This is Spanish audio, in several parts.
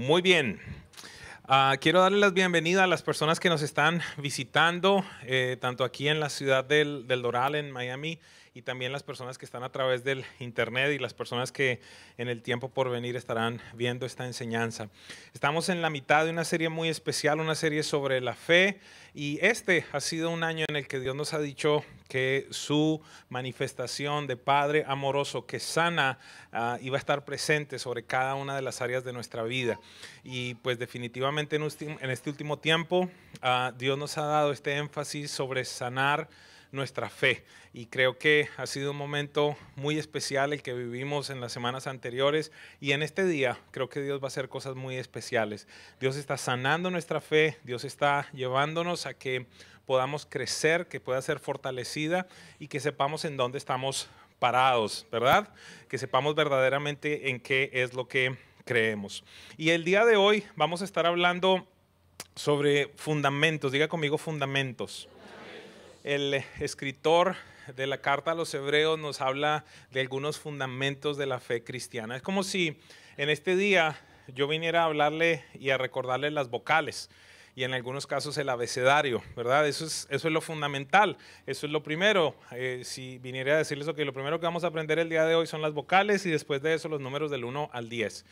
Muy bien. Quiero darle las bienvenidas a las personas que nos están visitando, tanto aquí en la ciudad del Doral, en Miami, y también las personas que están a través del internet y las personas que en el tiempo por venir estarán viendo esta enseñanza. Estamos en la mitad de una serie muy especial, una serie sobre la fe, y este ha sido un año en el que Dios nos ha dicho que su manifestación de Padre amoroso que sana iba a estar presente sobre cada una de las áreas de nuestra vida. Y pues definitivamente en este último tiempo Dios nos ha dado este énfasis sobre sanar nuestra fe, y creo que ha sido un momento muy especial el que vivimos en las semanas anteriores, y en este día creo que Dios va a hacer cosas muy especiales. Dios está sanando nuestra fe, Dios está llevándonos a que podamos crecer, que pueda ser fortalecida y que sepamos en dónde estamos parados, ¿verdad? Que sepamos verdaderamente en qué es lo que creemos. Y el día de hoy vamos a estar hablando sobre fundamentos. Diga conmigo, fundamentos. El escritor de la carta a los Hebreos nos habla de algunos fundamentos de la fe cristiana. Es como si en este día yo viniera a hablarle y a recordarle las vocales, y en algunos casos el abecedario, ¿verdad? Eso es lo fundamental, eso es lo primero. Si viniera a decirles que lo primero que vamos a aprender el día de hoy son las vocales, y después de eso los números del 1 al 10.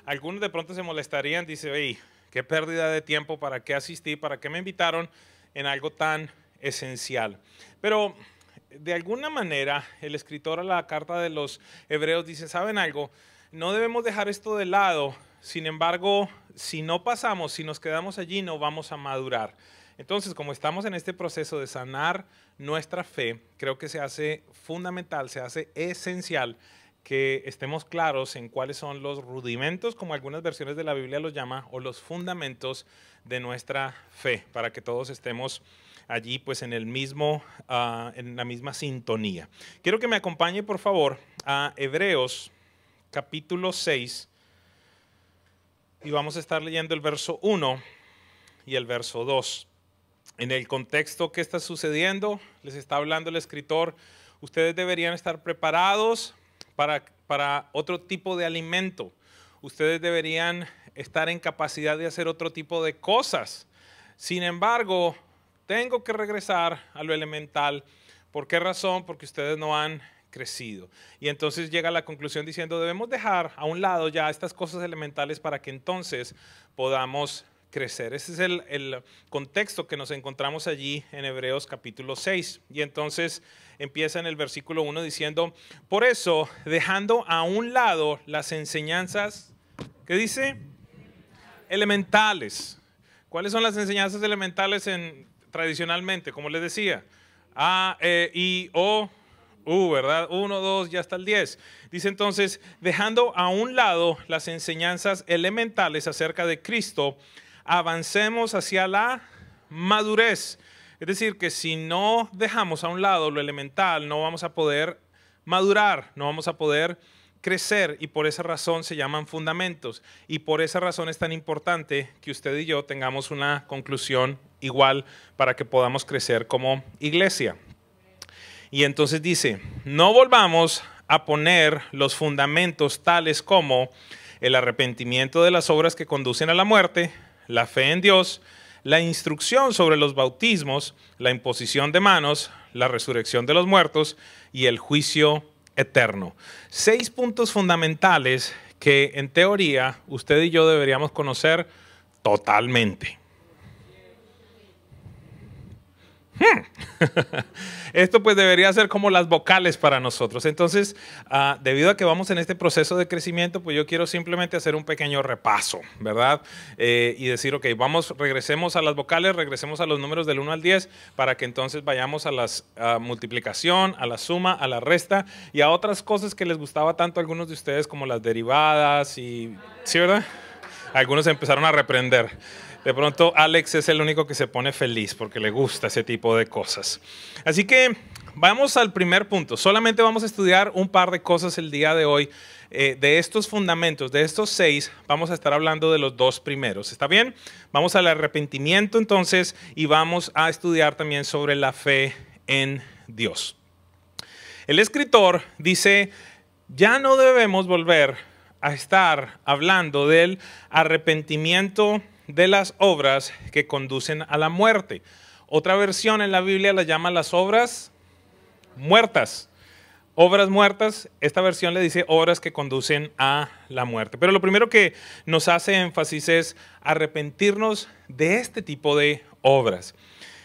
Algunos de pronto se molestarían, dice, oye, qué pérdida de tiempo, ¿para qué asistí? ¿Para qué me invitaron en algo tan esencial? Pero de alguna manera el escritor a la carta de los Hebreos dice, ¿saben algo? No debemos dejar esto de lado. Sin embargo, si no pasamos, si nos quedamos allí, no vamos a madurar. Entonces, como estamos en este proceso de sanar nuestra fe, creo que se hace fundamental, se hace esencial que estemos claros en cuáles son los rudimentos, como algunas versiones de la Biblia los llama, o los fundamentos de nuestra fe, para que todos estemos allí pues en la misma sintonía. Quiero que me acompañe por favor a Hebreos capítulo 6, y vamos a estar leyendo el verso 1 y el verso 2. En el contexto que está sucediendo, les está hablando el escritor, ustedes deberían estar preparados para otro tipo de alimento. Ustedes deberían estar en capacidad de hacer otro tipo de cosas. Sin embargo, tengo que regresar a lo elemental. ¿Por qué razón? Porque ustedes no han crecido. Y entonces llega a la conclusión diciendo, debemos dejar a un lado ya estas cosas elementales para que entonces podamos crecer. Ese es el contexto que nos encontramos allí en Hebreos capítulo 6. Y entonces empieza en el versículo 1 diciendo, por eso, dejando a un lado las enseñanzas, ¿qué dice? Elementales. ¿Cuáles son las enseñanzas elementales tradicionalmente? Como les decía, A, E, I, O, U, ¿verdad? 1, 2, ya hasta el 10. Dice entonces, dejando a un lado las enseñanzas elementales acerca de Cristo, avancemos hacia la madurez. Es decir, que si no dejamos a un lado lo elemental, no vamos a poder madurar, no vamos a poder crecer, y por esa razón se llaman fundamentos, y por esa razón es tan importante que usted y yo tengamos una conclusión igual para que podamos crecer como iglesia. Y entonces dice, no volvamos a poner los fundamentos tales como el arrepentimiento de las obras que conducen a la muerte, la fe en Dios, la instrucción sobre los bautismos, la imposición de manos, la resurrección de los muertos y el juicio eterno. 6 puntos fundamentales que en teoría usted y yo deberíamos conocer totalmente. Esto pues debería ser como las vocales para nosotros. Entonces, debido a que vamos en este proceso de crecimiento, pues yo quiero simplemente hacer un pequeño repaso, ¿verdad? Y decir, ok, regresemos a las vocales, regresemos a los números del 1 al 10, para que entonces vayamos a la multiplicación, a la suma, a la resta, y a otras cosas que les gustaba tanto a algunos de ustedes, como las derivadas, y ¿sí, verdad? Algunos empezaron a reprender. De pronto Alex es el único que se pone feliz porque le gusta ese tipo de cosas. Así que vamos al primer punto. Solamente vamos a estudiar un par de cosas el día de hoy. De estos fundamentos, de estos 6, vamos a estar hablando de los 2 primeros. ¿Está bien? Vamos al arrepentimiento entonces, y vamos a estudiar también sobre la fe en Dios. El escritor dice, ya no debemos volver a estar hablando del arrepentimiento de las obras que conducen a la muerte. Otra versión en la Biblia la llama las obras muertas. Obras muertas, esta versión le dice obras que conducen a la muerte. Pero lo primero que nos hace énfasis es arrepentirnos de este tipo de obras.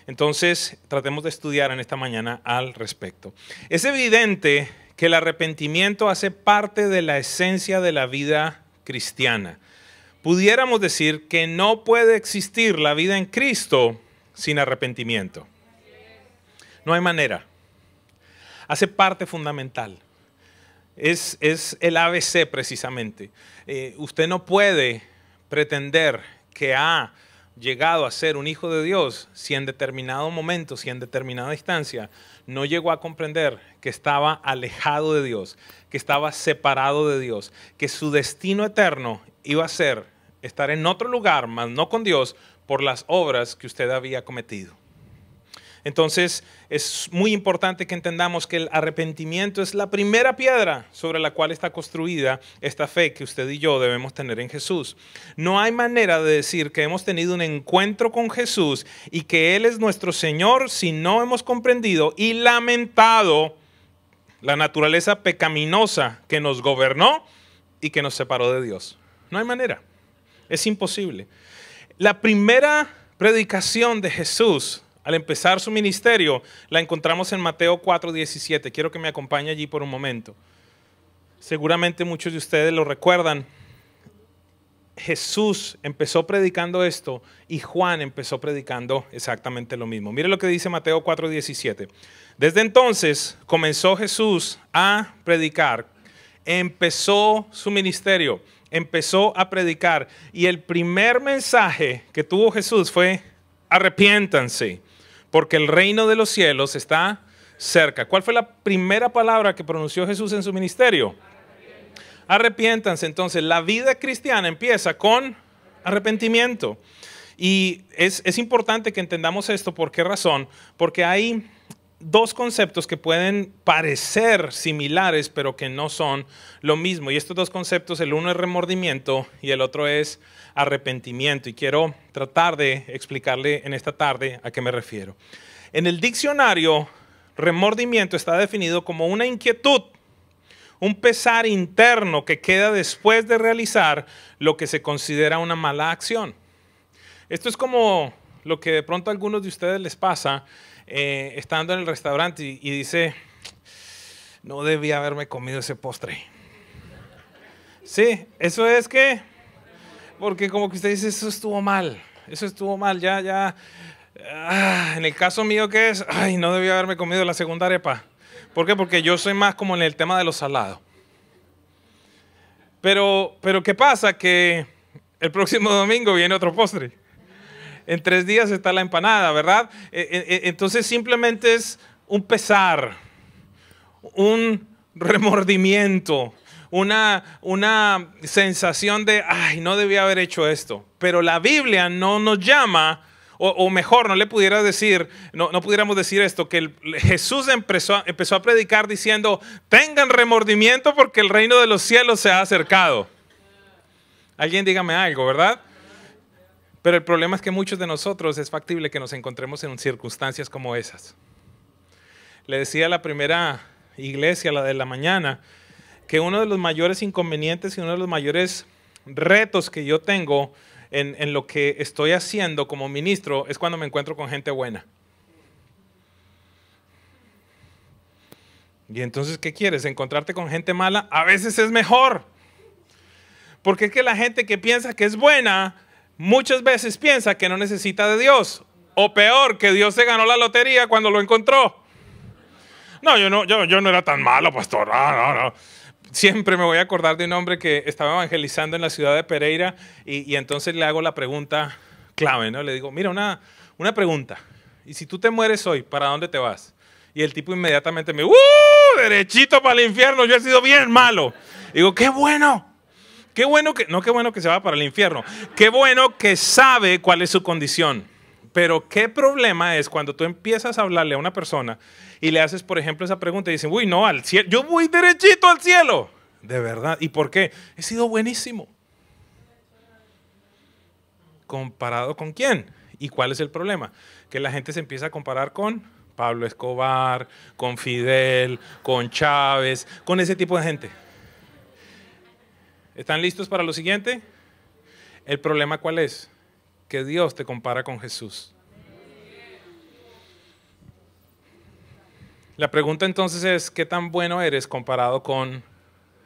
Entonces, tratemos de estudiar en esta mañana al respecto. Es evidente que el arrepentimiento hace parte de la esencia de la vida cristiana. Pudiéramos decir que no puede existir la vida en Cristo sin arrepentimiento. No hay manera. Hace parte fundamental. Es el ABC precisamente. Usted no puede pretender que ha llegado a ser un hijo de Dios si en determinado momento, si en determinada instancia no llegó a comprender que estaba alejado de Dios, que estaba separado de Dios, que su destino eterno iba a ser estar en otro lugar, mas no con Dios, por las obras que usted había cometido. Entonces, es muy importante que entendamos que el arrepentimiento es la primera piedra sobre la cual está construida esta fe que usted y yo debemos tener en Jesús. No hay manera de decir que hemos tenido un encuentro con Jesús y que Él es nuestro Señor si no hemos comprendido y lamentado la naturaleza pecaminosa que nos gobernó y que nos separó de Dios. No hay manera. Es imposible. La primera predicación de Jesús al empezar su ministerio, la encontramos en Mateo 4:17. Quiero que me acompañe allí por un momento. Seguramente muchos de ustedes lo recuerdan. Jesús empezó predicando esto y Juan empezó predicando exactamente lo mismo. Mire lo que dice Mateo 4:17. Desde entonces comenzó Jesús a predicar. Empezó su ministerio, empezó a predicar. Y el primer mensaje que tuvo Jesús fue: arrepiéntanse, porque el reino de los cielos está cerca. ¿Cuál fue la primera palabra que pronunció Jesús en su ministerio? Arrepiéntanse. Entonces, la vida cristiana empieza con arrepentimiento. Y es importante que entendamos esto. ¿Por qué razón? Porque hay dos conceptos que pueden parecer similares, pero que no son lo mismo. Y estos dos conceptos, el uno es remordimiento y el otro es arrepentimiento. Y quiero tratar de explicarle en esta tarde a qué me refiero. En el diccionario, remordimiento está definido como una inquietud, un pesar interno que queda después de realizar lo que se considera una mala acción. Esto es como lo que de pronto a algunos de ustedes les pasa estando en el restaurante y dice: no debía haberme comido ese postre. Sí, eso es que, porque como que usted dice, eso estuvo mal, ya. En el caso mío, ¿qué es? Ay, no debía haberme comido la segunda arepa. ¿Por qué? Porque yo soy más como en el tema de los salados. Pero ¿qué pasa? Que el próximo domingo viene otro postre. En 3 días está la empanada, ¿verdad? Entonces simplemente es un pesar, un remordimiento, una sensación de, ay, no debía haber hecho esto. Pero la Biblia no nos llama, o mejor, no pudiéramos decir esto, que Jesús empezó a predicar diciendo: tengan remordimiento porque el reino de los cielos se ha acercado. Alguien dígame algo, ¿verdad? Pero el problema es que muchos de nosotros es factible que nos encontremos en circunstancias como esas. Le decía a la primera iglesia, la de la mañana, que uno de los mayores inconvenientes y uno de los mayores retos que yo tengo en lo que estoy haciendo como ministro es cuando me encuentro con gente buena. Y entonces, ¿qué quieres? ¿Encontrarte con gente mala? A veces es mejor. Porque es que la gente que piensa que es buena muchas veces piensa que no necesita de Dios. O peor, que Dios se ganó la lotería cuando lo encontró. No, yo no era tan malo, pastor. No. Siempre me voy a acordar de un hombre que estaba evangelizando en la ciudad de Pereira y entonces le hago la pregunta clave, ¿no? Le digo: mira, una pregunta. Y si tú te mueres hoy, ¿para dónde te vas? Y el tipo inmediatamente me derechito para el infierno, yo he sido bien malo. Digo: qué bueno que se va para el infierno. Qué bueno que sabe cuál es su condición. Pero qué problema es cuando tú empiezas a hablarle a una persona y le haces, por ejemplo, esa pregunta y dicen: uy, no, al cielo, yo voy derechito al cielo. De verdad. ¿Y por qué? He sido buenísimo. ¿Comparado con quién? ¿Y cuál es el problema? Que la gente se empieza a comparar con Pablo Escobar, con Fidel, con Chávez, con ese tipo de gente. ¿Están listos para lo siguiente? ¿El problema cuál es? Que Dios te compara con Jesús. La pregunta entonces es, ¿qué tan bueno eres comparado con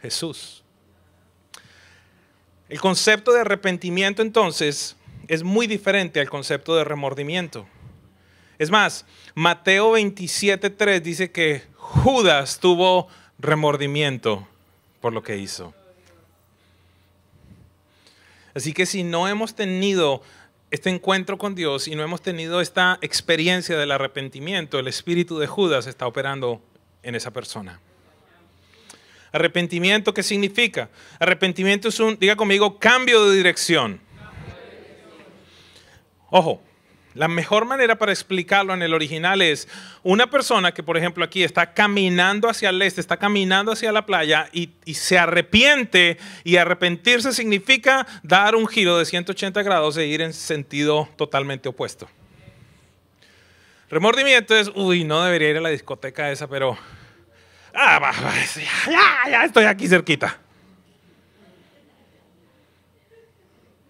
Jesús? El concepto de arrepentimiento entonces es muy diferente al concepto de remordimiento. Es más, Mateo 27:3 dice que Judas tuvo remordimiento por lo que hizo. Así que si no hemos tenido este encuentro con Dios y no hemos tenido esta experiencia del arrepentimiento, el espíritu de Judas está operando en esa persona. Arrepentimiento, ¿qué significa? Arrepentimiento es diga conmigo, cambio de dirección. Ojo, la mejor manera para explicarlo en el original es una persona que, por ejemplo, aquí está caminando hacia el este, está caminando hacia la playa y se arrepiente, y arrepentirse significa dar un giro de 180 grados e ir en sentido totalmente opuesto. Remordimiento es, no debería ir a la discoteca esa, pero ya estoy aquí cerquita.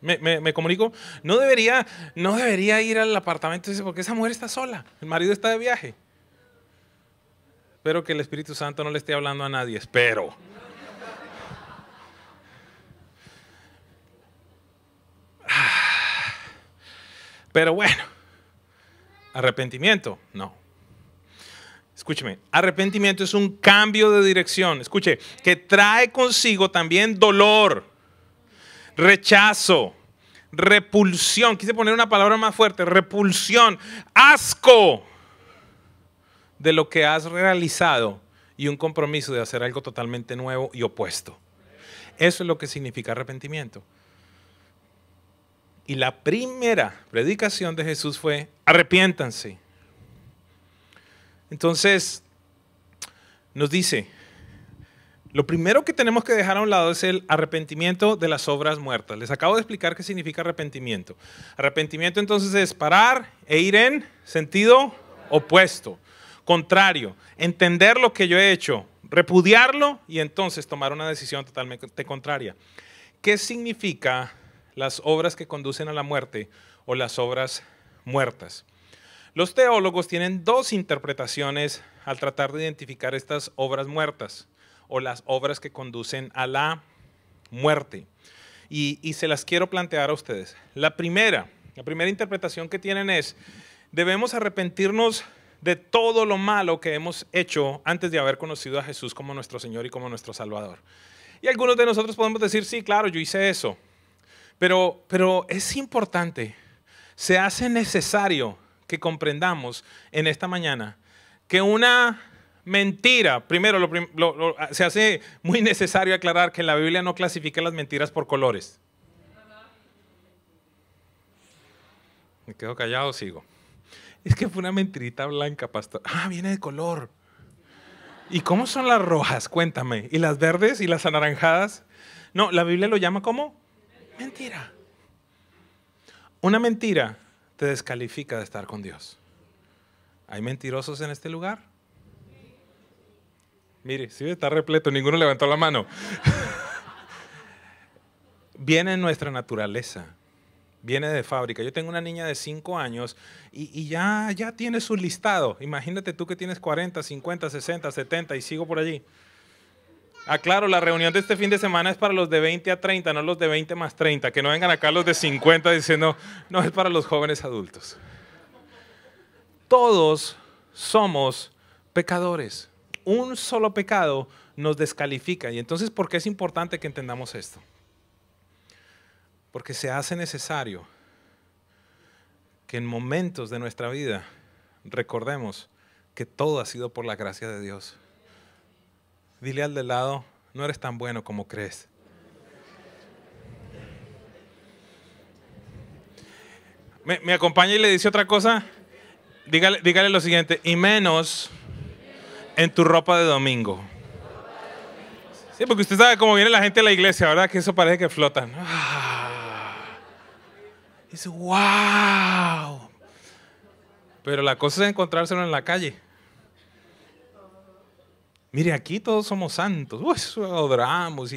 ¿Me comunico? No debería ir al apartamento ese porque esa mujer está sola. El marido está de viaje. Espero que el Espíritu Santo no le esté hablando a nadie. Espero. Pero bueno. Arrepentimiento, no. Escúcheme, arrepentimiento es un cambio de dirección. Escuche, que trae consigo también dolor, rechazo, repulsión. Quise poner una palabra más fuerte, repulsión, asco de lo que has realizado y un compromiso de hacer algo totalmente nuevo y opuesto. Eso es lo que significa arrepentimiento. Y la primera predicación de Jesús fue: arrepiéntanse. Entonces, nos dice, lo primero que tenemos que dejar a un lado es el arrepentimiento de las obras muertas. Les acabo de explicar qué significa arrepentimiento. Arrepentimiento entonces es parar e ir en sentido opuesto, contrario, entender lo que yo he hecho, repudiarlo y entonces tomar una decisión totalmente contraria. ¿Qué significa las obras que conducen a la muerte o las obras muertas? Los teólogos tienen dos interpretaciones al tratar de identificar estas obras muertas o las obras que conducen a la muerte. Y se las quiero plantear a ustedes. La primera interpretación que tienen es: debemos arrepentirnos de todo lo malo que hemos hecho antes de haber conocido a Jesús como nuestro Señor y como nuestro Salvador. Y algunos de nosotros podemos decir, sí, claro, yo hice eso. Pero es importante, se hace necesario que comprendamos en esta mañana que una mentira, primero se hace muy necesario aclarar que la Biblia no clasifica las mentiras por colores. ¿Me quedo callado o sigo? Es que fue una mentirita blanca, pastor. Viene de color. ¿Y cómo son las rojas? Cuéntame. ¿Y las verdes y las anaranjadas? No, la Biblia lo llama ¿cómo? Mentira. Una mentira te descalifica de estar con Dios. ¿Hay mentirosos en este lugar? Mire, sí está repleto, ninguno levantó la mano. Viene en nuestra naturaleza, viene de fábrica. Yo tengo una niña de 5 años y ya tiene su listado. Imagínate tú que tienes 40, 50, 60, 70 y sigo por allí. Claro, la reunión de este fin de semana es para los de 20 a 30, no los de 20 más 30. Que no vengan acá los de 50 diciendo, no, es para los jóvenes adultos. Todos somos pecadores. Un solo pecado nos descalifica. Y entonces, ¿por qué es importante que entendamos esto? Porque se hace necesario que en momentos de nuestra vida recordemos que todo ha sido por la gracia de Dios. Dile al de lado, no eres tan bueno como crees. ¿Me acompaña y le dice otra cosa? Dígale lo siguiente, y menos en tu ropa de domingo. Sí, porque usted sabe cómo viene la gente a la iglesia, ¿verdad? Que eso parece que flotan. Dice, wow. Pero la cosa es encontrárselo en la calle. Mire, aquí todos somos santos. Uy, adoramos.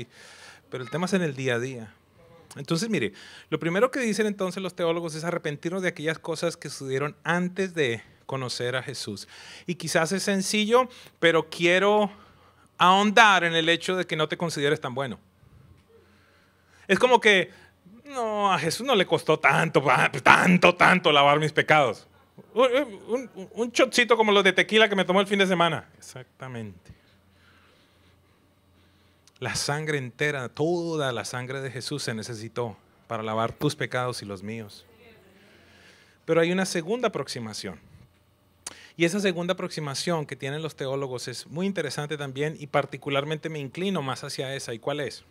Pero el tema es en el día a día. Entonces, mire, lo primero que dicen entonces los teólogos es arrepentirnos de aquellas cosas que sucedieron antes de conocer a Jesús. Y quizás es sencillo, pero quiero ahondar en el hecho de que no te consideres tan bueno. Es como que, no, a Jesús no le costó tanto lavar mis pecados. Un shotcito como los de tequila que me tomó el fin de semana. Exactamente. La sangre entera, toda la sangre de Jesús se necesitó para lavar tus pecados y los míos. Pero hay una segunda aproximación. Y esa segunda aproximación que tienen los teólogos es muy interesante también y particularmente me inclino más hacia esa. ¿Y cuál es?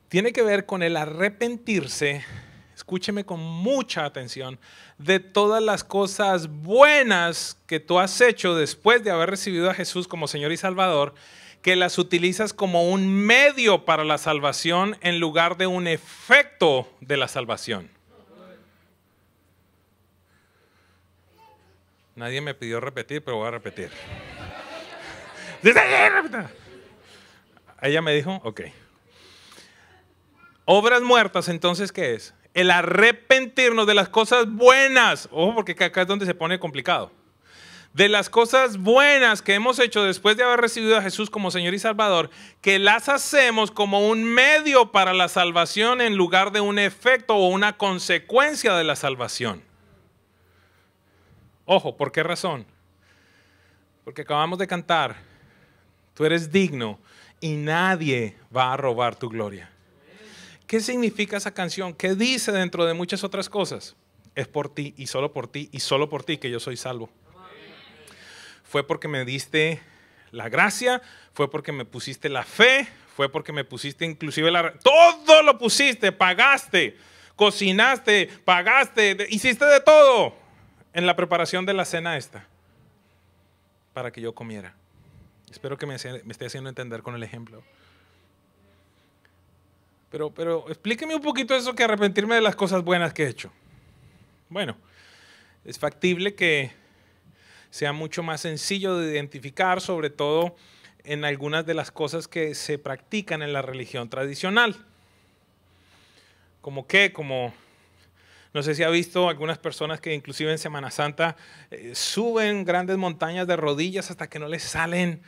Tiene que ver con el arrepentirse, escúcheme con mucha atención, de todas las cosas buenas que tú has hecho después de haber recibido a Jesús como Señor y Salvador, que las utilizas como un medio para la salvación en lugar de un efecto de la salvación. Nadie me pidió repetir, pero voy a repetir. Ella me dijo, ok. Obras muertas, entonces, ¿qué es? El arrepentirnos de las cosas buenas. Ojo, porque acá es donde se pone complicado. De las cosas buenas que hemos hecho después de haber recibido a Jesús como Señor y Salvador, que las hacemos como un medio para la salvación en lugar de un efecto o una consecuencia de la salvación. Ojo, ¿por qué razón? Porque acabamos de cantar, tú eres digno y nadie va a robar tu gloria. ¿Qué significa esa canción? ¿Qué dice dentro de muchas otras cosas? Es por ti y solo por ti y solo por ti que yo soy salvo. Fue porque me diste la gracia, fue porque me pusiste la fe, fue porque me pusiste inclusive todo lo pusiste, pagaste, cocinaste, pagaste, hiciste de todo en la preparación de la cena esta, para que yo comiera. Espero que me esté haciendo entender con el ejemplo. Pero explíqueme un poquito eso que arrepentirme de las cosas buenas que he hecho. Bueno, es factible que sea mucho más sencillo de identificar, sobre todo en algunas de las cosas que se practican en la religión tradicional. ¿Cómo qué? Como, no sé si ha visto algunas personas que inclusive en Semana Santa suben grandes montañas de rodillas hasta que no les salen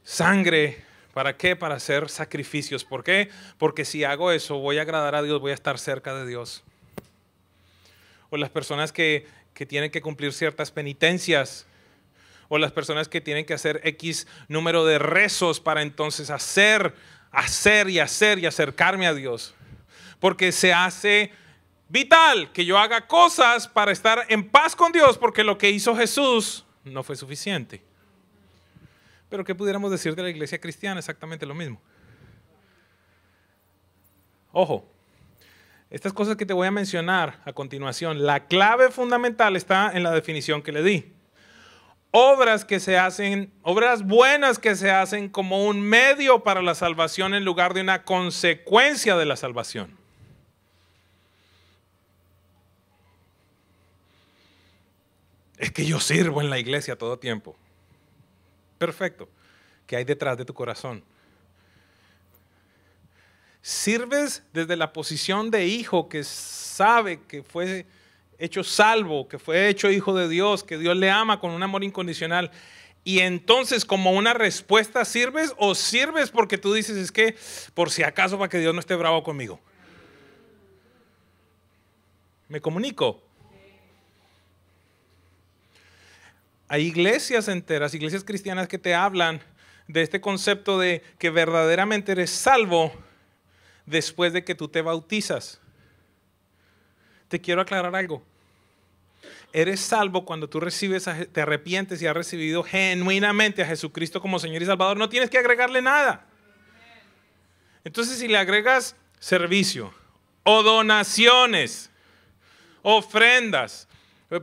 sangre. ¿Para qué? Para hacer sacrificios. ¿Por qué? Porque si hago eso voy a agradar a Dios, voy a estar cerca de Dios. O las personas que tienen que cumplir ciertas penitencias. O las personas que tienen que hacer X número de rezos para entonces hacer y acercarme a Dios. Porque se hace vital que yo haga cosas para estar en paz con Dios, porque lo que hizo Jesús no fue suficiente. Pero ¿qué pudiéramos decir de la iglesia cristiana? Exactamente lo mismo. Ojo, estas cosas que te voy a mencionar a continuación, la clave fundamental está en la definición que le di. Obras que se hacen, obras buenas que se hacen como un medio para la salvación en lugar de una consecuencia de la salvación. Es que yo sirvo en la iglesia todo tiempo. Perfecto. ¿Qué hay detrás de tu corazón? ¿Sirves desde la posición de hijo que sabe que fue hecho salvo, que fue hecho hijo de Dios, que Dios le ama con un amor incondicional? Y entonces como una respuesta sirves, o sirves porque tú dices es que por si acaso para que Dios no esté bravo conmigo? ¿Me comunico? Hay iglesias enteras, iglesias cristianas que te hablan de este concepto de que verdaderamente eres salvo después de que tú te bautizas. Te quiero aclarar algo. Eres salvo cuando tú te arrepientes y has recibido genuinamente a Jesucristo como Señor y Salvador. No tienes que agregarle nada. Entonces, si le agregas servicio o donaciones, ofrendas,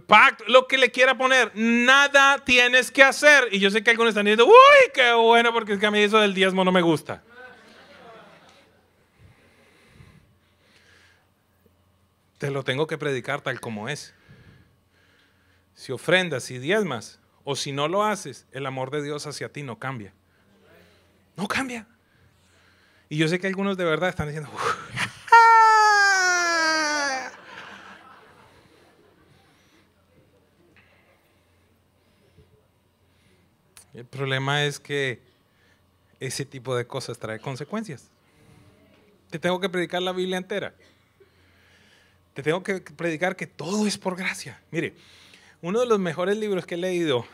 Pacto, lo que le quiera poner, nada tienes que hacer. Y yo sé que algunos están diciendo, uy, qué bueno, porque es que a mí eso del diezmo no me gusta. Te lo tengo que predicar tal como es. Si ofrendas, si diezmas, o si no lo haces, el amor de Dios hacia ti no cambia. No cambia. Y yo sé que algunos de verdad están diciendo, el problema es que ese tipo de cosas trae consecuencias. Te tengo que predicar la Biblia entera. Te tengo que predicar que todo es por gracia. Mire, uno de los mejores libros que he leído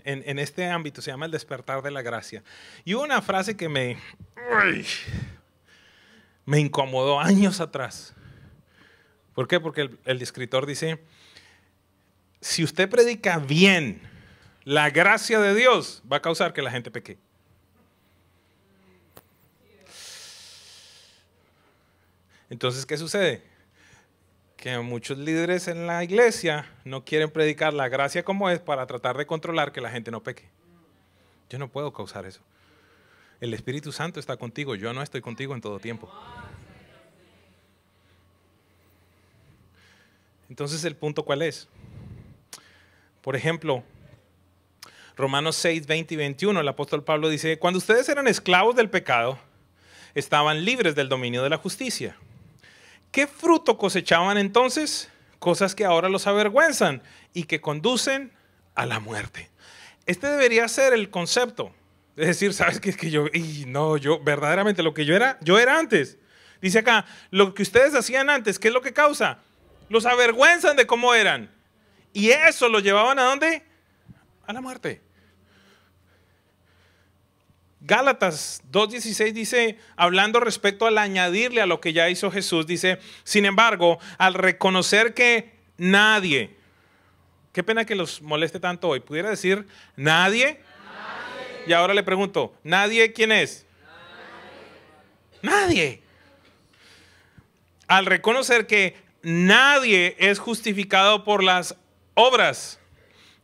en este ámbito se llama El despertar de la gracia. Y hubo una frase que me incomodó años atrás. ¿Por qué? Porque el escritor dice, si usted predica bien la gracia de Dios, va a causar que la gente peque. Entonces, ¿qué sucede? Que muchos líderes en la iglesia no quieren predicar la gracia como es para tratar de controlar que la gente no peque. Yo no puedo causar eso. El Espíritu Santo está contigo, yo no estoy contigo en todo tiempo. Entonces, ¿el punto cuál es? Por ejemplo, Romanos 6, 20 y 21, el apóstol Pablo dice, cuando ustedes eran esclavos del pecado, estaban libres del dominio de la justicia. ¿Qué fruto cosechaban entonces? Cosas que ahora los avergüenzan y que conducen a la muerte. Este debería ser el concepto. Es decir, ¿sabes qué? Es que yo verdaderamente lo que yo era antes. Dice acá, lo que ustedes hacían antes, ¿qué es lo que causa? Los avergüenzan de cómo eran. Y eso lo llevaban ¿a dónde? A la muerte. Gálatas 2:16 dice, hablando respecto al añadirle a lo que ya hizo Jesús, dice, sin embargo, al reconocer que nadie, qué pena que los moleste tanto hoy, pudiera decir nadie. Y ahora le pregunto, ¿nadie quién es? Nadie. Al reconocer que nadie es justificado por las obras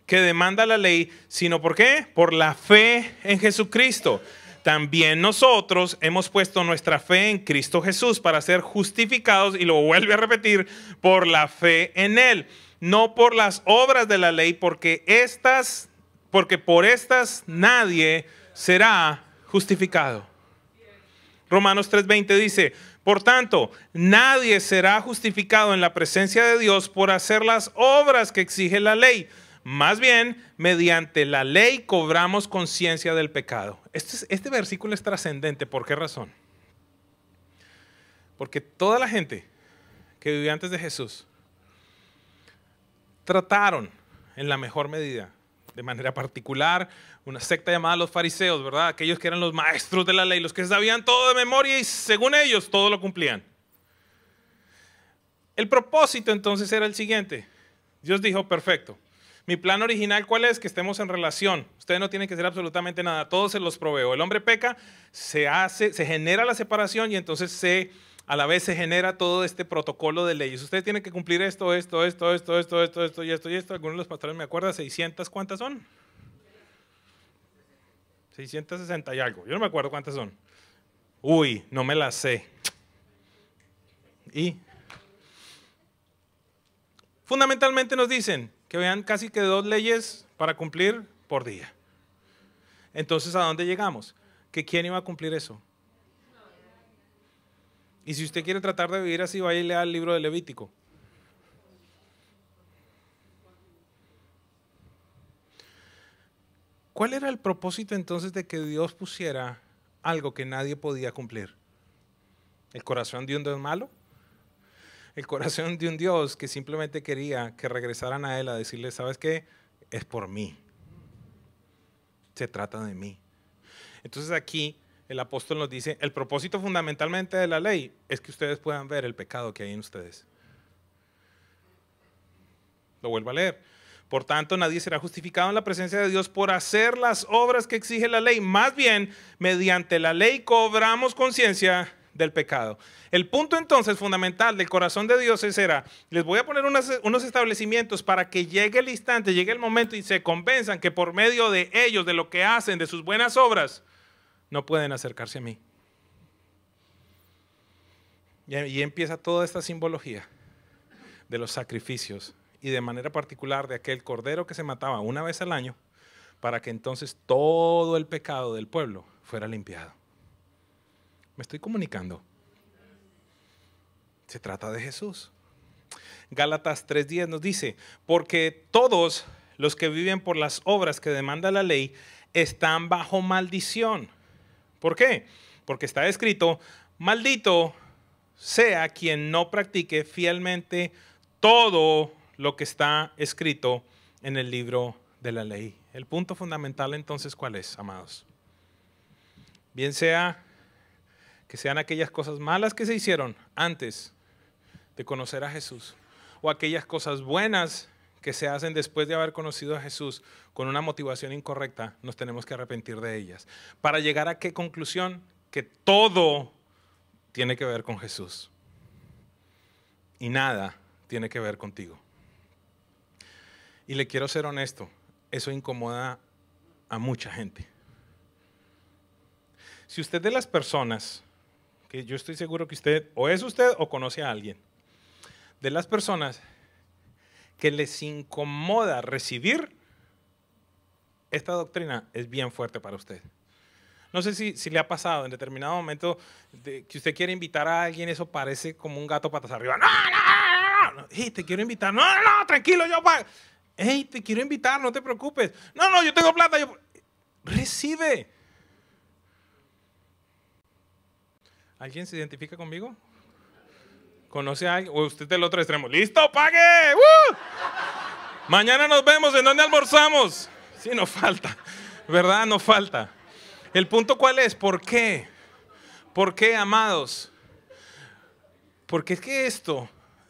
que demanda la ley, sino ¿por qué? Por la fe en Jesucristo. También nosotros hemos puesto nuestra fe en Cristo Jesús para ser justificados, y lo vuelve a repetir, por la fe en Él, no por las obras de la ley, porque por estas nadie será justificado. Romanos 3:20 dice, por tanto, nadie será justificado en la presencia de Dios por hacer las obras que exige la ley. Más bien, mediante la ley cobramos conciencia del pecado. Este versículo es trascendente. ¿Por qué razón? Porque toda la gente que vivía antes de Jesús trataron en la mejor medida, de manera particular, una secta llamada los fariseos, ¿verdad? Aquellos que eran los maestros de la ley, los que sabían todo de memoria y según ellos todo lo cumplían. El propósito entonces era el siguiente. Dios dijo, perfecto. Mi plan original, ¿cuál es? Que estemos en relación. Ustedes no tienen que hacer absolutamente nada. Todo se los proveo. El hombre peca, se genera la separación y entonces a la vez se genera todo este protocolo de leyes. Ustedes tienen que cumplir esto y esto. Algunos de los pastores me acuerdan, 600, ¿cuántas son? 660 y algo. Yo no me acuerdo cuántas son. Uy, no me las sé. Y fundamentalmente nos dicen que vean casi que 2 leyes para cumplir por día. Entonces, ¿a dónde llegamos? ¿Que quién iba a cumplir eso? Y si usted quiere tratar de vivir así, vaya y lea el libro de Levítico. ¿Cuál era el propósito entonces de que Dios pusiera algo que nadie podía cumplir? ¿El corazón de un Dios malo? El corazón de un Dios que simplemente quería que regresaran a Él a decirle, ¿sabes qué? Es por mí. Se trata de mí. Entonces aquí el apóstol nos dice, el propósito fundamentalmente de la ley es que ustedes puedan ver el pecado que hay en ustedes. Lo vuelvo a leer. Por tanto, nadie será justificado en la presencia de Dios por hacer las obras que exige la ley. Más bien, mediante la ley cobramos conciencia del pecado. El punto entonces fundamental del corazón de Dios era, les voy a poner unos establecimientos para que llegue el instante, llegue el momento y se convenzan que por medio de ellos, de lo que hacen, de sus buenas obras, no pueden acercarse a mí. Y empieza toda esta simbología de los sacrificios y de manera particular de aquel cordero que se mataba una vez al año para que entonces todo el pecado del pueblo fuera limpiado. ¿Me estoy comunicando? Se trata de Jesús. Gálatas 3:10 nos dice, porque todos los que viven por las obras que demanda la ley están bajo maldición. ¿Por qué? Porque está escrito, maldito sea quien no practique fielmente todo lo que está escrito en el libro de la ley. El punto fundamental entonces, ¿cuál es, amados? Bien sea que sean aquellas cosas malas que se hicieron antes de conocer a Jesús, o aquellas cosas buenas que se hacen después de haber conocido a Jesús con una motivación incorrecta, nos tenemos que arrepentir de ellas. ¿Para llegar a qué conclusión? Que todo tiene que ver con Jesús y nada tiene que ver contigo. Y le quiero ser honesto, eso incomoda a mucha gente. Si usted de las personas, que yo estoy seguro que usted o es usted o conoce a alguien, de las personas que les incomoda recibir, esta doctrina es bien fuerte para usted. No sé si le ha pasado en determinado momento que usted quiere invitar a alguien, eso parece como un gato patas arriba. No, no, no, no. Hey, te quiero invitar. No, no, no, tranquilo, yo pago. Hey, te quiero invitar, no te preocupes. No, no, yo tengo plata. Recibe. ¿Alguien se identifica conmigo? ¿Conoce a alguien? ¿O usted del otro extremo? ¡Listo, pague! Mañana nos vemos. ¿En dónde almorzamos? Sí, no falta. ¿Verdad? No falta. ¿El punto cuál es? ¿Por qué? ¿Por qué, amados? Porque es que esto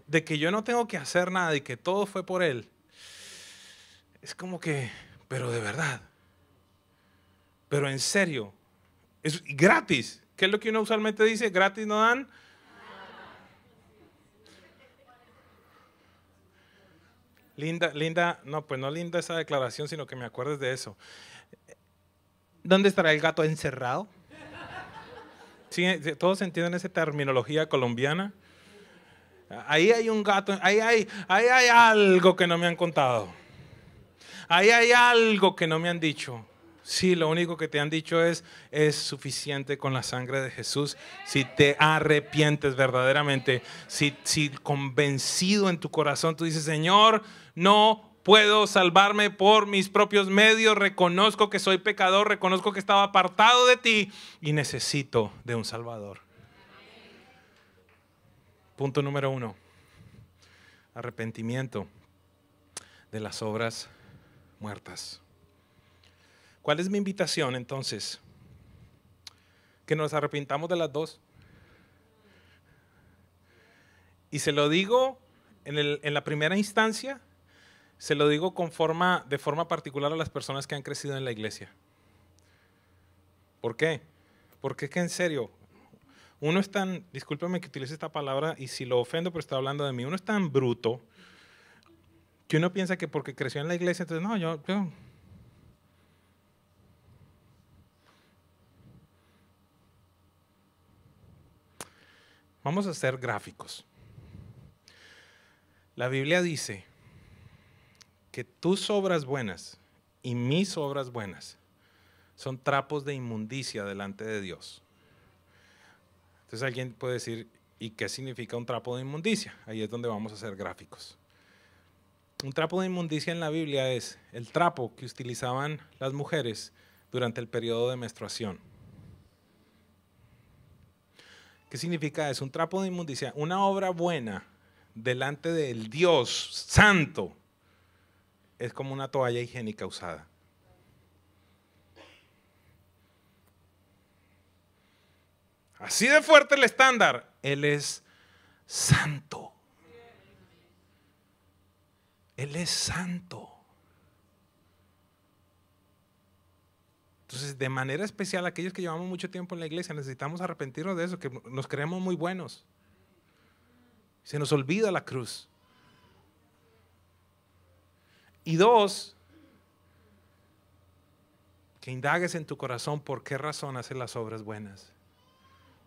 de que yo no tengo que hacer nada y que todo fue por Él, es como que, pero de verdad, pero en serio, es gratis. ¿Qué es lo que uno usualmente dice? ¿Gratis no dan? Linda, no, pues no linda esa declaración, sino que me acuerdes de eso. ¿Dónde estará el gato encerrado? ¿Sí? ¿Todos entienden esa terminología colombiana? Ahí hay un gato, ahí hay algo que no me han contado. Ahí hay algo que no me han dicho. Sí, lo único que te han dicho es suficiente con la sangre de Jesús. Si te arrepientes verdaderamente, si convencido en tu corazón tú dices, Señor, no puedo salvarme por mis propios medios, reconozco que soy pecador, reconozco que estaba apartado de ti y necesito de un Salvador. Punto número 1, arrepentimiento de las obras muertas. ¿Cuál es mi invitación entonces? Que nos arrepintamos de las dos. Y se lo digo en la primera instancia, se lo digo de forma particular a las personas que han crecido en la iglesia. ¿Por qué? Porque es que en serio, uno es tan, discúlpeme que utilice esta palabra y si lo ofendo, pero está hablando de mí, uno es tan bruto que uno piensa que porque creció en la iglesia, entonces no, yo vamos a ser gráficos. La Biblia dice que tus obras buenas y mis obras buenas son trapos de inmundicia delante de Dios. Entonces alguien puede decir, ¿y qué significa un trapo de inmundicia? Ahí es donde vamos a hacer gráficos. Un trapo de inmundicia en la Biblia es el trapo que utilizaban las mujeres durante el periodo de menstruación. ¿Qué significa eso? Un trapo de inmundicia, una obra buena delante del Dios santo es como una toalla higiénica usada. Así de fuerte el estándar. Él es santo. Él es santo. Entonces, de manera especial, aquellos que llevamos mucho tiempo en la iglesia, necesitamos arrepentirnos de eso, que nos creemos muy buenos. Se nos olvida la cruz. Y dos, que indagues en tu corazón por qué razón haces las obras buenas.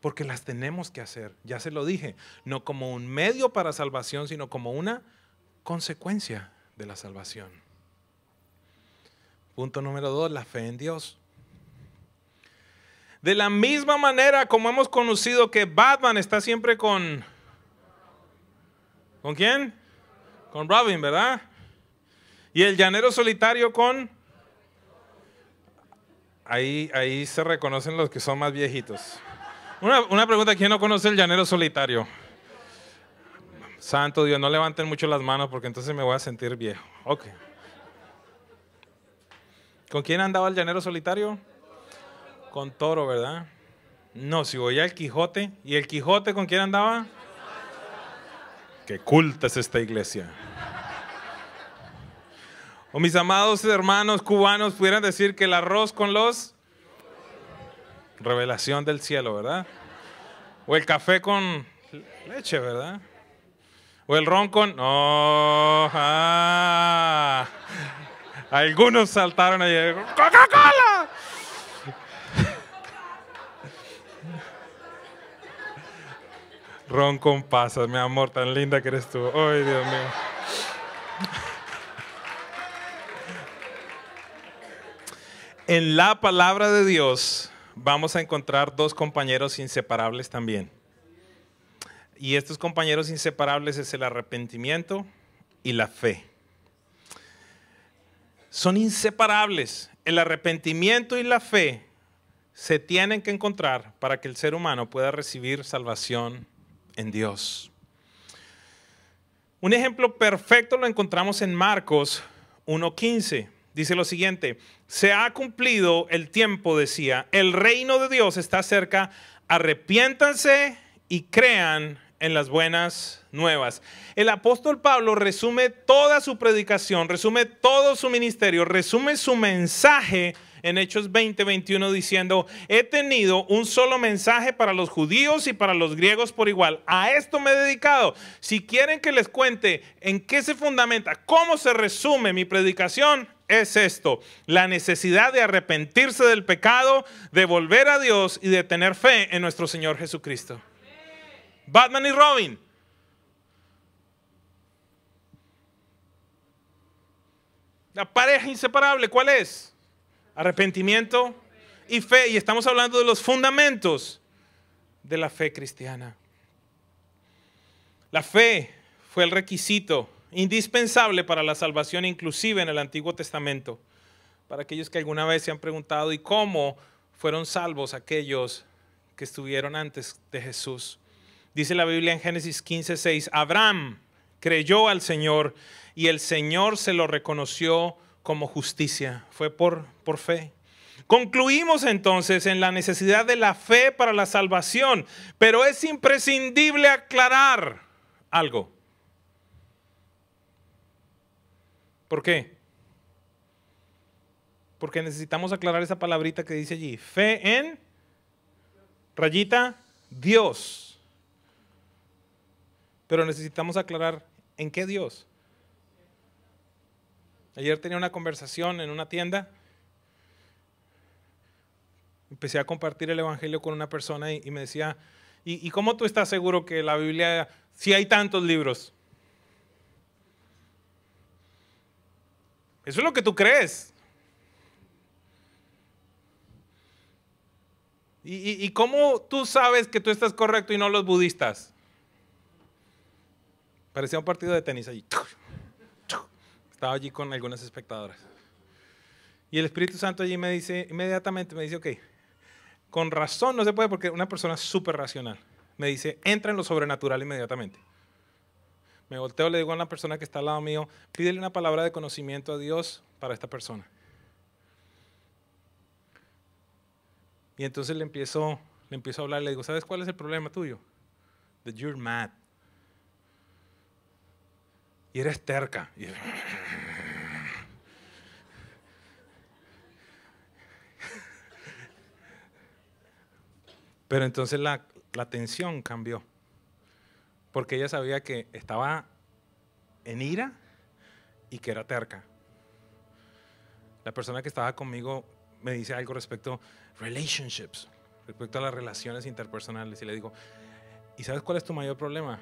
Porque las tenemos que hacer, ya se lo dije, no como un medio para salvación, sino como una consecuencia de la salvación. Punto número 2, la fe en Dios. De la misma manera como hemos conocido que Batman está siempre ¿con quién? Con Robin, ¿verdad? Y el llanero solitario con... Ahí se reconocen los que son más viejitos. Una pregunta, ¿quién no conoce el llanero solitario? Santo Dios, no levanten mucho las manos porque entonces me voy a sentir viejo. Ok. ¿Con quién andaba el llanero solitario? Con Toro, ¿verdad? No, si voy al Quijote. ¿Y el Quijote con quién andaba? Qué culta es esta iglesia. O mis amados hermanos cubanos pudieran decir que el arroz con los... Revelación del cielo, ¿verdad? O el café con leche, ¿verdad? O el ron con... ¡Oh! ¡Ah! Algunos saltaron ayer. ¡Coca-Cola! Ron con pasas, mi amor, tan linda que eres tú. ¡Ay, Dios mío! En la palabra de Dios vamos a encontrar dos compañeros inseparables también. Y estos compañeros inseparables es el arrepentimiento y la fe. Son inseparables. El arrepentimiento y la fe se tienen que encontrar para que el ser humano pueda recibir salvación en Dios. Un ejemplo perfecto lo encontramos en Marcos 1:15. Dice lo siguiente: se ha cumplido el tiempo, decía, el reino de Dios está cerca, arrepiéntanse y crean en las buenas nuevas. El apóstol Pablo resume toda su predicación, resume todo su ministerio, resume su mensaje en Hechos 20:21 diciendo: he tenido un solo mensaje para los judíos y para los griegos por igual. A esto me he dedicado. Si quieren que les cuente en qué se fundamenta, cómo se resume mi predicación, es esto: la necesidad de arrepentirse del pecado, de volver a Dios y de tener fe en nuestro Señor Jesucristo. Batman y Robin. La pareja inseparable, ¿cuál es? Arrepentimiento y fe. Y estamos hablando de los fundamentos de la fe cristiana. La fe fue el requisito indispensable para la salvación, inclusive en el Antiguo Testamento. Para aquellos que alguna vez se han preguntado: ¿y cómo fueron salvos aquellos que estuvieron antes de Jesús? Dice la Biblia en Génesis 15:6, Abraham creyó al Señor y el Señor se lo reconoció como justicia. Fue por fe. Concluimos entonces en la necesidad de la fe para la salvación, pero es imprescindible aclarar algo. ¿Por qué? Porque necesitamos aclarar esa palabrita que dice allí: fe en, rayita, Dios. Pero necesitamos aclarar en qué Dios. Ayer tenía una conversación en una tienda. Empecé a compartir el evangelio con una persona y me decía: ¿y cómo tú estás seguro que la Biblia, si hay tantos libros? Eso es lo que tú crees. ¿Y cómo tú sabes que tú estás correcto y no los budistas? Parecía un partido de tenis allí. Estaba allí con algunas espectadoras. Y el Espíritu Santo allí me dice, inmediatamente me dice: ok, con razón no se puede, porque una persona súper racional. Me dice: entra en lo sobrenatural inmediatamente. Me volteo, le digo a la persona que está al lado mío: pídele una palabra de conocimiento a Dios para esta persona. Y entonces le empiezo a hablar, le digo: ¿sabes cuál es el problema tuyo? That you're mad. Y eres terca. Pero entonces la tensión cambió, porque ella sabía que estaba en ira y que era terca. La persona que estaba conmigo me dice algo respecto a relationships, respecto a las relaciones interpersonales, y le digo, ¿y sabes cuál es tu mayor problema?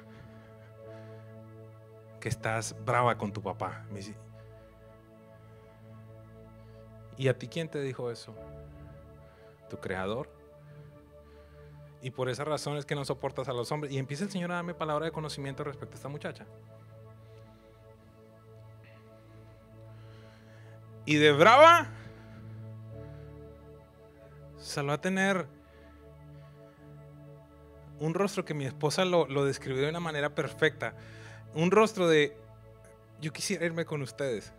Que estás brava con tu papá. Me dice, ¿y a ti quién te dijo eso? ¿Tu creador? Y por esa razón es que no soportas a los hombres. Y empieza el Señor a darme palabra de conocimiento respecto a esta muchacha. Y de brava salió a tener un rostro que mi esposa lo describió de una manera perfecta. Un rostro de, yo quisiera irme con ustedes.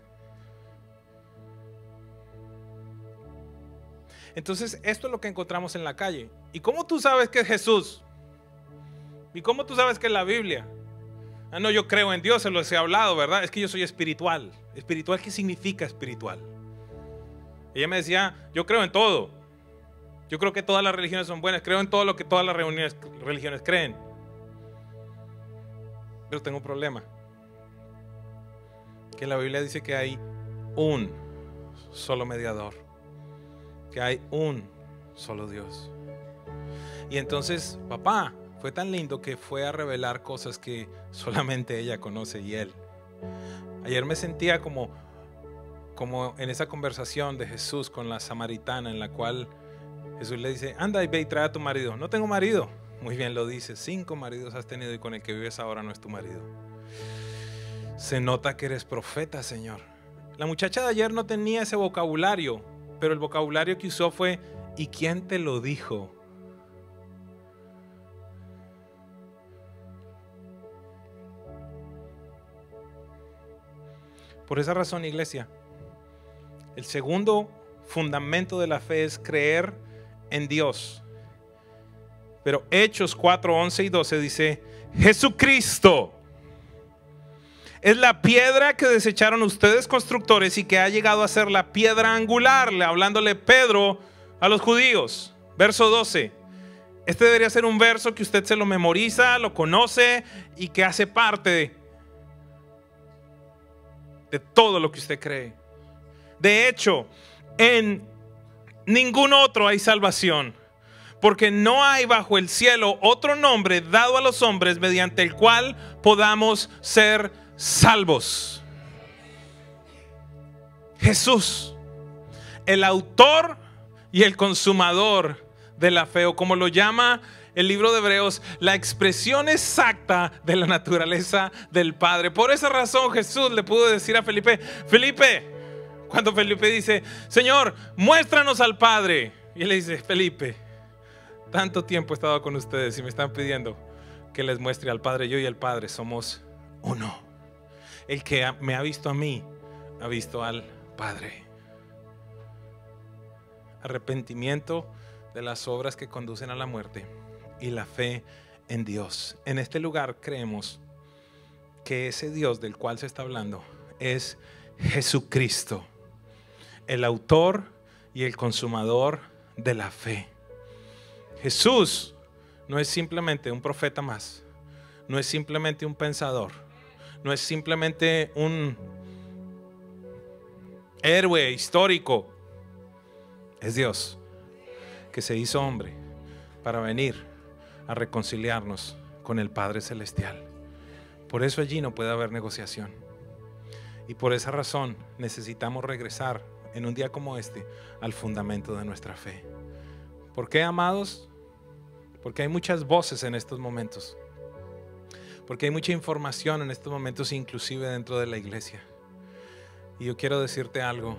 Entonces, esto es lo que encontramos en la calle. ¿Y cómo tú sabes que es Jesús? ¿Y cómo tú sabes que es la Biblia? Ah, no, yo creo en Dios, se los he hablado, ¿verdad? Es que yo soy espiritual. ¿Espiritual qué significa espiritual? Ella me decía, yo creo en todo. Yo creo que todas las religiones son buenas. Creo en todo lo que todas las religiones creen. Pero tengo un problema. Que la Biblia dice que hay un solo mediador. Que hay un solo Dios. Y entonces, papá fue tan lindo que fue a revelar cosas que solamente ella conoce y él. Ayer me sentía como en esa conversación de Jesús con la samaritana, en la cual Jesús le dice, anda y ve y trae a tu marido. No tengo marido. Muy bien lo dice, 5 maridos has tenido y con el que vives ahora no es tu marido. Se nota que eres profeta, Señor. La muchacha de ayer no tenía ese vocabulario, pero el vocabulario que usó fue, ¿y quién te lo dijo? Por esa razón, iglesia, el segundo fundamento de la fe es creer en Dios. Pero Hechos 4, 11 y 12 dice, Jesucristo es la piedra que desecharon ustedes constructores y que ha llegado a ser la piedra angular, hablándole Pedro a los judíos. Verso 12. Este debería ser un verso que usted se lo memoriza, lo conoce y que hace parte de todo lo que usted cree. De hecho, en ningún otro hay salvación, porque no hay bajo el cielo otro nombre dado a los hombres mediante el cual podamos ser salvos. Jesús, el autor y el consumador de la fe, o como lo llama el libro de Hebreos, la expresión exacta de la naturaleza del Padre. Por esa razón Jesús le pudo decir a Felipe, cuando Felipe dice, Señor, muéstranos al Padre, y él le dice, Felipe, tanto tiempo he estado con ustedes y me están pidiendo que les muestre al Padre. Yo y el Padre somos uno. El que me ha visto a mí, ha visto al Padre. Arrepentimiento de las obras que conducen a la muerte y la fe en Dios. En este lugar creemos que ese Dios del cual se está hablando es Jesucristo, el autor y el consumador de la fe. Jesús no es simplemente un profeta más, no es simplemente un pensador, no es simplemente un héroe histórico. Es Dios que se hizo hombre para venir a reconciliarnos con el Padre Celestial. Por eso allí no puede haber negociación. Y por esa razón necesitamos regresar en un día como este al fundamento de nuestra fe. ¿Por qué, amados? Porque hay muchas voces en estos momentos. Porque hay mucha información en estos momentos, inclusive dentro de la iglesia. Y yo quiero decirte algo.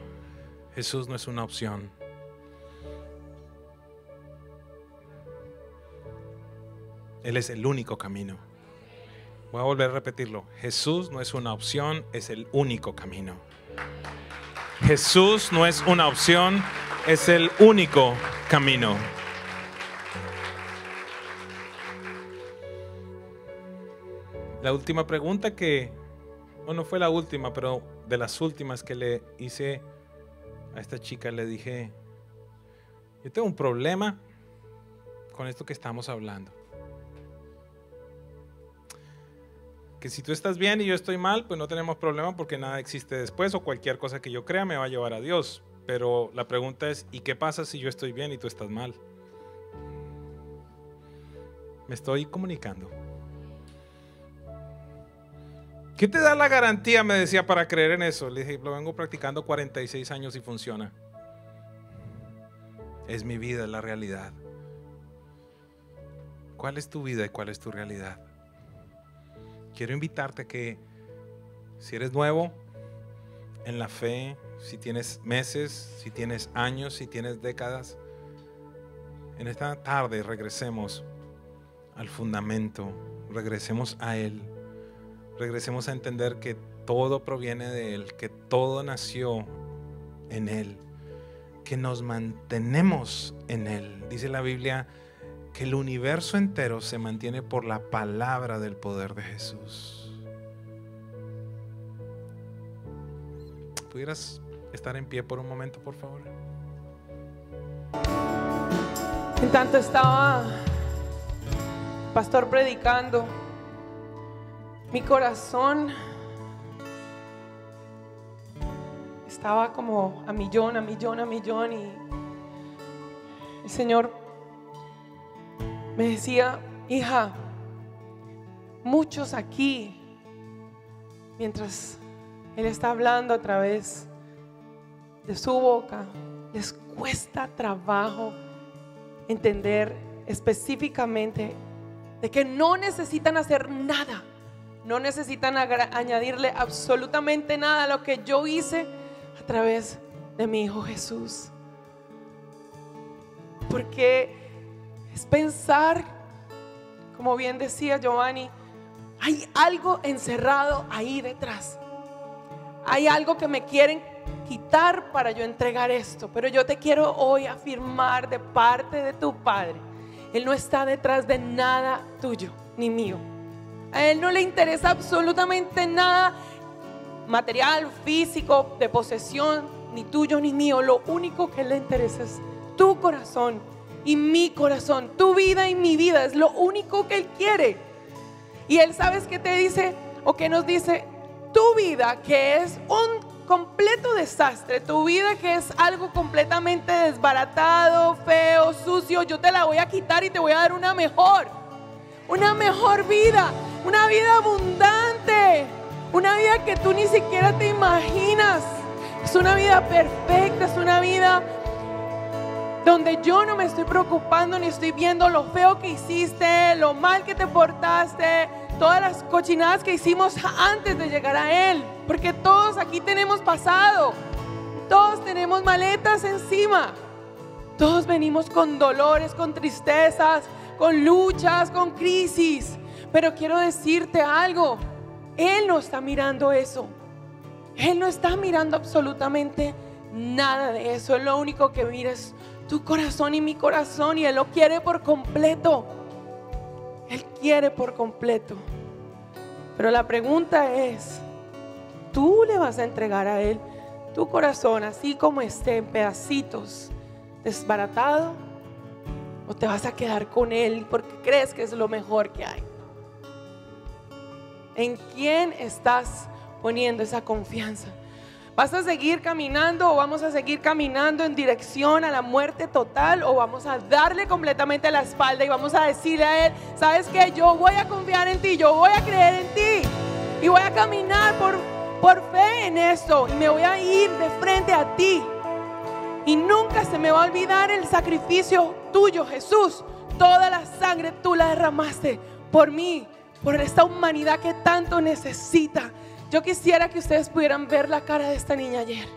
Jesús no es una opción. Él es el único camino. Voy a volver a repetirlo. Jesús no es una opción, es el único camino. Jesús no es una opción, es el único camino. La última pregunta no fue la última, pero de las últimas que le hice a esta chica, le dije, yo tengo un problema con esto que estamos hablando. Que si tú estás bien y yo estoy mal, pues no tenemos problema porque nada existe después, o cualquier cosa que yo crea me va a llevar a Dios. Pero la pregunta es, ¿y qué pasa si yo estoy bien y tú estás mal? Me estoy comunicando. ¿Qué te da la garantía? Me decía, para creer en eso. Le dije, lo vengo practicando 46 años y funciona. Es mi vida, es la realidad. ¿Cuál es tu vida y cuál es tu realidad? Quiero invitarte a que, si eres nuevo en la fe, si tienes meses, si tienes años, si tienes décadas, en esta tarde regresemos al fundamento, regresemos a Él, regresemos a entender que todo proviene de Él, que todo nació en Él, que nos mantenemos en Él. Dice la Biblia que el universo entero se mantiene por la palabra del poder de Jesús. ¿Pudieras estar en pie por un momento, por favor? En tanto estaba el pastor predicando, mi corazón estaba como a millón, y el Señor me decía: hija, muchos aquí, mientras Él está hablando a través de su boca, les cuesta trabajo entender específicamente de que no necesitan hacer nada, no necesitan añadirle absolutamente nada a lo que yo hice a través de mi Hijo Jesús. Porque es pensar, como bien decía Giovanni, hay algo encerrado ahí detrás. Hay algo que me quieren quitar para yo entregar esto. Pero yo te quiero hoy afirmar de parte de tu Padre: Él no está detrás de nada tuyo ni mío. A Él no le interesa absolutamente nada material, físico, de posesión, ni tuyo ni mío. Lo único que le interesa es tu corazón y mi corazón, tu vida y mi vida. Es lo único que Él quiere. Y Él, ¿sabes qué te dice? O qué nos dice: tu vida, que es un completo desastre, tu vida que es algo completamente desbaratado, feo, sucio, yo te la voy a quitar y te voy a dar una mejor vida, una vida abundante, una vida que tú ni siquiera te imaginas. Es una vida perfecta, es una vida donde yo no me estoy preocupando ni estoy viendo lo feo que hiciste, lo mal que te portaste, todas las cochinadas que hicimos antes de llegar a Él. Porque todos aquí tenemos pasado, todos tenemos maletas encima, todos venimos con dolores, con tristezas, con luchas, con crisis. Pero quiero decirte algo: Él no está mirando eso. Él no está mirando absolutamente nada de eso. Él lo único que mira es tu corazón y mi corazón, y Él lo quiere por completo. Él quiere por completo. Pero la pregunta es: ¿tú le vas a entregar a Él tu corazón así como esté, en pedacitos, desbaratado? ¿O te vas a quedar con Él porque crees que es lo mejor que hay? ¿En quién estás poniendo esa confianza? ¿Vas a seguir caminando o vamos a seguir caminando en dirección a la muerte total? ¿O vamos a darle completamente la espalda y vamos a decirle a Él: ¿sabes qué? Yo voy a confiar en ti, yo voy a creer en ti y voy a caminar por fe en esto, y me voy a ir de frente a ti, y nunca se me va a olvidar el sacrificio tuyo, Jesús. Toda la sangre tú la derramaste por mí, por esta humanidad que tanto necesita. Yo quisiera que ustedes pudieran ver la cara de esta niña ayer.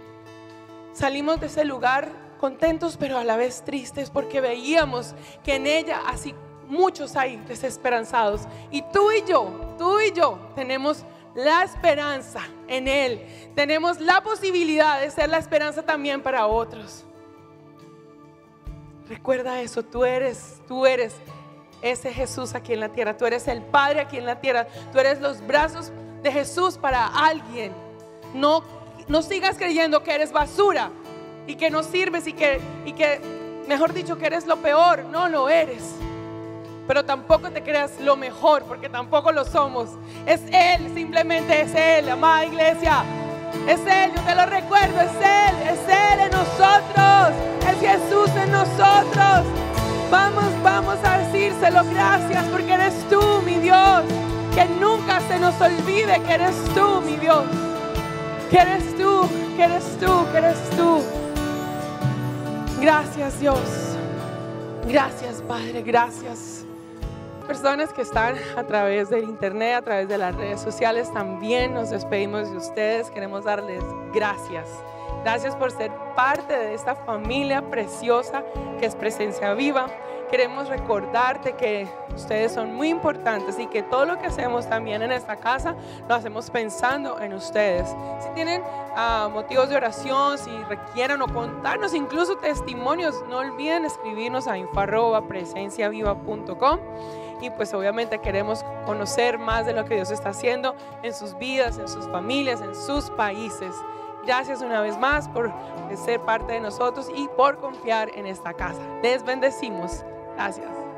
Salimos de ese lugar contentos, pero a la vez tristes, porque veíamos que en ella, así muchos hay desesperanzados, y tú y yo tenemos la esperanza en Él. Tenemos la posibilidad de ser la esperanza también para otros. Recuerda eso: tú eres ese Jesús aquí en la tierra. Tú eres el Padre aquí en la tierra. Tú eres los brazos de Jesús para alguien. No sigas creyendo que eres basura y que no sirves y que mejor dicho, que eres lo peor. No lo eres. pero tampoco te creas lo mejor, porque tampoco lo somos. Es Él, simplemente es Él, amada iglesia. Es Él, yo te lo recuerdo, es Él en nosotros, es Jesús en nosotros. Vamos a decírselo, gracias porque eres tú, mi Dios. Que nunca se nos olvide que eres tú, mi Dios. Que eres tú, que eres tú, que eres tú. Gracias, Dios. Gracias, Padre, gracias. Personas que están a través del internet, a través de las redes sociales, también nos despedimos de ustedes. Queremos darles gracias. Gracias por ser parte de esta familia preciosa que es Presencia Viva. Queremos recordarte que ustedes son muy importantes y que todo lo que hacemos también en esta casa lo hacemos pensando en ustedes. Si tienen motivos de oración, si requieren o contarnos incluso testimonios, no olviden escribirnos a info@presenciaviva.com. Y pues obviamente queremos conocer más de lo que Dios está haciendo en sus vidas, en sus familias, en sus países. Gracias una vez más por ser parte de nosotros y por confiar en esta casa. Les bendecimos. Gracias.